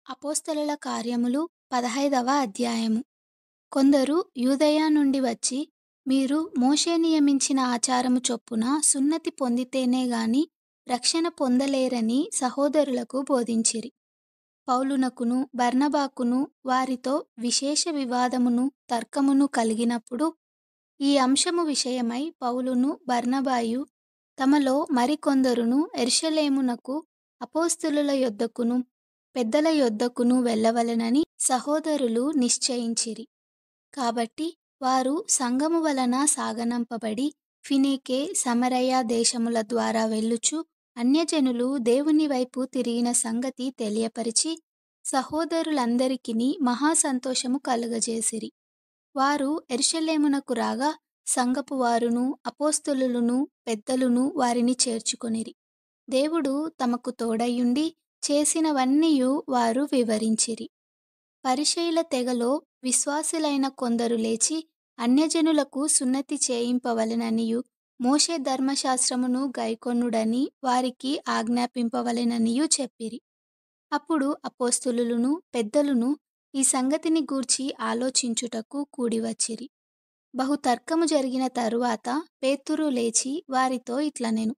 అపోస్తలుల కార్యములు 15వ అధ్యాయము. కొందరు యూదయ నుండి వచ్చి, మీరు మోషే నియమించిన ఆచారము చొప్పున సున్నతి పొందితేనే గాని రక్షణ పొందలేరని సహోదరులకు బోధించిరి. పౌలునకును బర్నబాకును వారితో విశేష వివాదమును తర్కమును కలిగినప్పుడు, ఈ అంశము విషయమై పౌలును బర్నబాయు తమలో మరికొందరును యెరూషలేమునకు అపోస్తలుల యొద్దకును పెద్దల యొద్దకును వెళ్ళవలెనని సహోదరులు నిశ్చయించిరి. కాబట్టి వారు సంఘము వలన సాగనంపబడి ఫినీకే సమరయ దేశముల ద్వారా వెళ్ళుచు అన్యజనులు దేవుని వైపు తిరిగిన సంగతి తెలియపరిచి సహోదరులందరికిని మహా సంతోషము కలుగజేసిరి. వారు యెరూషలేమునకు రాగా సంఘపు వారును అపోస్తలులను పెద్దలును వారిని చేర్చుకొనిరి. దేవుడు తమకు తోడయుండి చేసినవన్నీయు వారు వివరించిరి. పరిసయ్యుల తెగలో విశ్వాసులైన కొందరు లేచి అన్యజనులకు సున్నతి చేయింపవలెననియు మోషే ధర్మశాస్త్రమును గైకొనుడని వారికి ఆజ్ఞాపింపవలెననియు చెప్పిరి. అప్పుడు అపోస్తలులను పెద్దలును ఈ సంగతిని గూర్చి ఆలోచించుటకు కూడివచ్చిరి. బహు తర్కము జరిగిన తరువాత పేతురు లేచి వారితో ఇట్లనెను,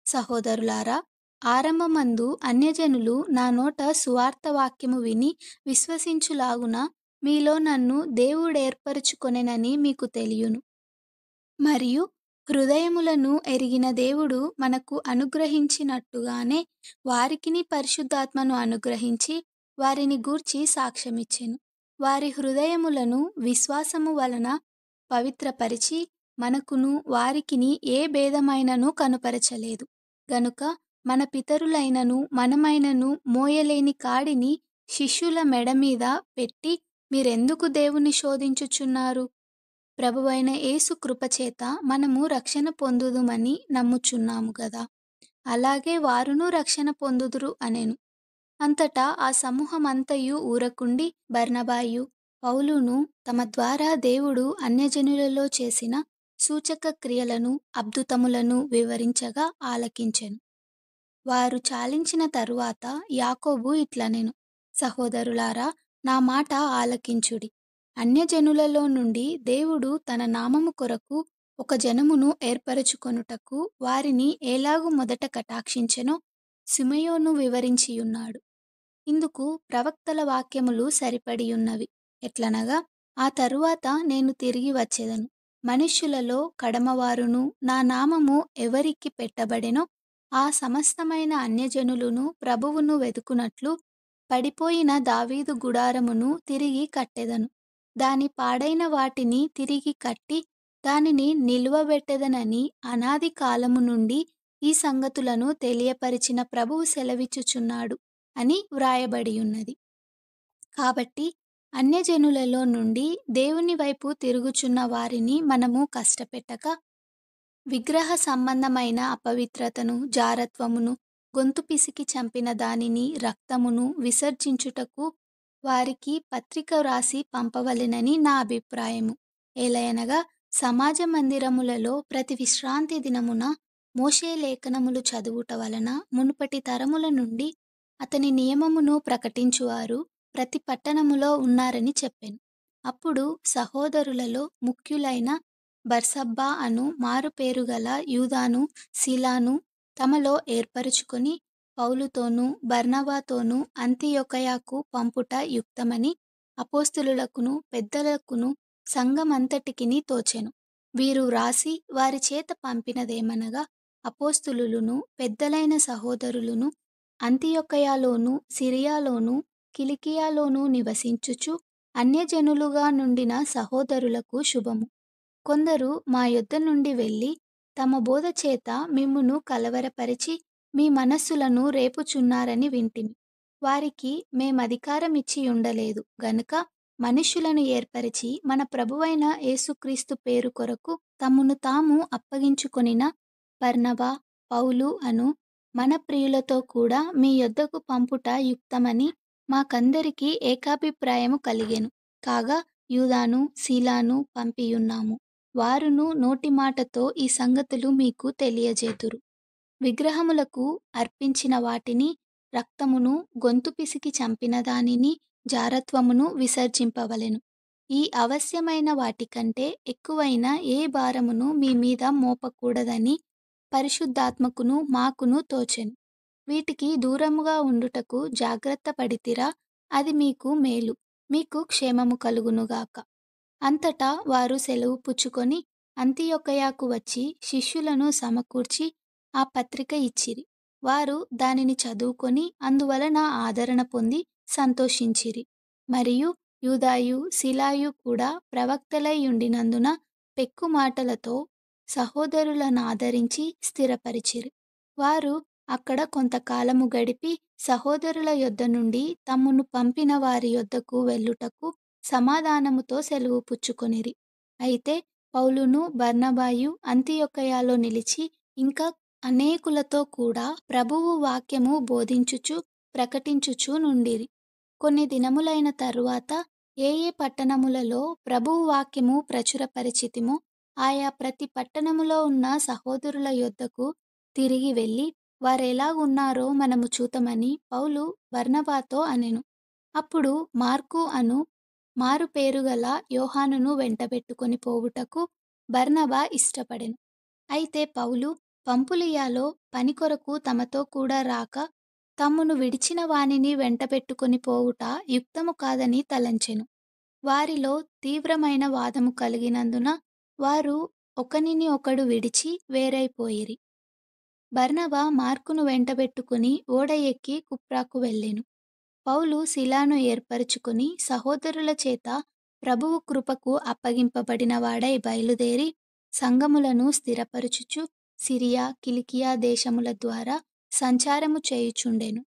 సహోదరులారా, ఆరంభమందు అన్యజనులు నా నోట సువార్త వాక్యము విని విశ్వసించులాగున మీలో నన్ను దేవుడేర్పరచుకొనెనని మీకు తెలియును. మరియు హృదయములను ఎరిగిన దేవుడు మనకు అనుగ్రహించినట్టుగానే వారికిని పరిశుద్ధాత్మను అనుగ్రహించి వారిని గూర్చి సాక్ష్యమిచ్చెను. వారి హృదయములను విశ్వాసము వలన పవిత్రపరిచి మనకును వారికిని ఏ భేదమైనను కనుపరచలేదు. గనుక మన పితరులైనను మనమైనను మోయలేని కాడిని శిష్యుల మెడమీద పెట్టి మీరెందుకు దేవుని శోధించుచున్నారు? ప్రభువైన యేసు కృపచేత మనము రక్షణ పొందుదుమని నమ్ముచున్నాము గదా. అలాగే వారును రక్షణ పొందుదురు అనెను. అంతటా ఆ సమూహమంతయు ఊరకుండి బర్నబాయు పౌలును తమ ద్వారా దేవుడు అన్యజనులలో చేసిన సూచక క్రియలను అద్భుతములను వివరించగా ఆలకించెను. వారు చాలించిన తరువాత యాకోబు ఇట్లనెను, సహోదరులారా, నా మాట ఆలకించుడి. అన్యజనులలో నుండి దేవుడు తన నామము కొరకు ఒక జనమును ఏర్పరచుకొనుటకు వారిని ఎలాగు మొదట కటాక్షించెనో సిమెయోను వివరించియున్నాడు. ఇందుకు ప్రవక్తల వాక్యములు సరిపడియున్నవి. ఎట్లనగా, ఆ తరువాత నేను తిరిగి వచ్చెదను, మనుష్యులలో కడమవారును నా నామము ఎవరికి పెట్టబడెనో ఆ సమస్తమైన అన్యజనులను ప్రభువును వెదుకునట్లు పడిపోయిన దావీదు గుడారమును తిరిగి కట్టెదను. దాని పాడైన వాటిని తిరిగి కట్టి దానిని నిలువబెట్టెదనని అనాది కాలము నుండి ఈ సంగతులను తెలియపరిచిన ప్రభువు సెలవిచ్చుచున్నాడు అని వ్రాయబడియున్నది. కాబట్టి అన్యజనులలో నుండి దేవుని వైపు తిరుగుచున్న వారిని మనము కష్టపెట్టక విగ్రహ సంబంధమైన అపవిత్రతను జారత్వమును గొంతు పిసికి చంపిన దానిని రక్తమును విసర్జించుటకు వారికి పత్రిక వ్రాసి పంపవలెనని నా అభిప్రాయము. ఏలయనగా సమాజ మందిరములలో ప్రతి విశ్రాంతి దినమున మోషే లేఖనములు చదువుట వలన మునుపటి తరముల నుండి అతని నియమమును ప్రకటించువారు ప్రతి పట్టణములో ఉన్నారని చెప్పెను. అప్పుడు సహోదరులలో ముఖ్యులైన బర్సబ్బా అను మారుపేరుగల యూదాను సీలాను తమలో ఏర్పరచుకొని పౌలుతోనూ బర్నబాతోనూ అంతియొకయకు పంపుట యుక్తమని అపోస్తలులకును పెద్దలకును సంఘమంతటికిని తోచెను. వీరు వ్రాసి వారి చేత పంపినదేమనగా, అపోస్తలులను పెద్దలైన సహోదరులను అంతియొకయలోను సిరియాలోను కిలికియలోను నివసించుచు అన్యజనులుగా నుండిన సహోదరులకు శుభము. కొందరు మా యొద్ద నుండి వెళ్ళి తమ బోధ చేత మిమ్మును కలవరపరిచి మీ మనస్సులను రేపుచున్నారని వింటిమి. వారికి మేమధికారమిచ్చియుండలేదు గనుక మనుష్యులను ఏర్పరిచి మన ప్రభువైన యేసుక్రీస్తు పేరు కొరకు తమ్మును తాము అప్పగించుకొనిన బర్నబా పౌలు అను మన ప్రియులతో కూడా మీ యొద్దకు పంపుట యుక్తమని మాకందరికీ ఏకాభిప్రాయము కలిగెను. కాగా యూదాను సీలాను పంపియున్నాము. వారును నోటి మాటతో ఈ సంగతులు మీకు తెలియజేతురు. విగ్రహములకు అర్పించిన వాటిని రక్తమును గొంతు పిసికి చంపిన దానిని జారత్వమును విసర్జింపవలెను. ఈ అవశ్యమైన వాటికంటే ఎక్కువైన ఏ భారమును మీ మీద మోపకూడదని పరిశుద్ధాత్మకును మాకును తోచెను. వీటికి దూరముగా ఉండుటకు జాగ్రత్త పడితిరా, అది మీకు మేలు, మీకు క్షేమము కలుగునుగాక. అంతటా వారు సెలవు పుచ్చుకొని అంతియొకయకు వచ్చి శిష్యులను సమకూర్చి ఆ పత్రిక ఇచ్చిరి. వారు దానిని చదువుకొని అందువలన ఆదరణ పొంది సంతోషించిరి. మరియు యూదాయు శీలాయు కూడా ప్రవక్తలై ఉండినందున పెక్కు మాటలతో సహోదరులనాదరించి స్థిరపరిచిరి. వారు అక్కడ కొంతకాలము గడిపి సహోదరుల యొద్ద నుండి తమ్మును పంపిన వారి యొద్దకు వెళ్ళుటకు సమాధానముతో సెలవు పుచ్చుకొనిరి. అయితే పౌలును బర్నబాయు అంతియొకయలో నిలిచి ఇంకా అనేకులతో కూడా ప్రభువు వాక్యము బోధించుచు ప్రకటించుచు నుండిరి. కొన్ని దినములైన తరువాత ఏ ఏ పట్టణములలో ప్రభువు వాక్యము ప్రచురపరిచితిమో ఆయా ప్రతి పట్టణములో ఉన్న సహోదరుల యొద్దకు తిరిగి వెళ్ళి వారెలాగున్నారో మనము చూతమని పౌలు బర్నబాతో అనెను. అప్పుడు మార్కు అను మారుపేరుగల యోహానును వెంటబెట్టుకొని పోవుటకు బర్నబా ఇష్టపడెను. అయితే పౌలు పంఫులియలో పని కొరకు తమతో కూడా రాక తమ్మును విడిచిన వానిని వెంటబెట్టుకొని పోవుట యుక్తము కాదని తలంచెను. వారిలో తీవ్రమైన వాదము కలిగినందున వారు ఒకనిని ఒకడు విడిచి వేరైపోయిరి. బర్నబా మార్కును వెంటబెట్టుకుని ఓడ ఎక్కి కుప్రాకు వెళ్ళెను. పౌలు శిలాను ఏర్పరచుకొని సహోదరుల చేత ప్రభువు కృపకు అప్పగింపబడిన వాడై బయలుదేరి సంఘములను స్థిరపరచుచు సిరియా కిలికియా దేశముల ద్వారా సంచారము చేయుచుండెను.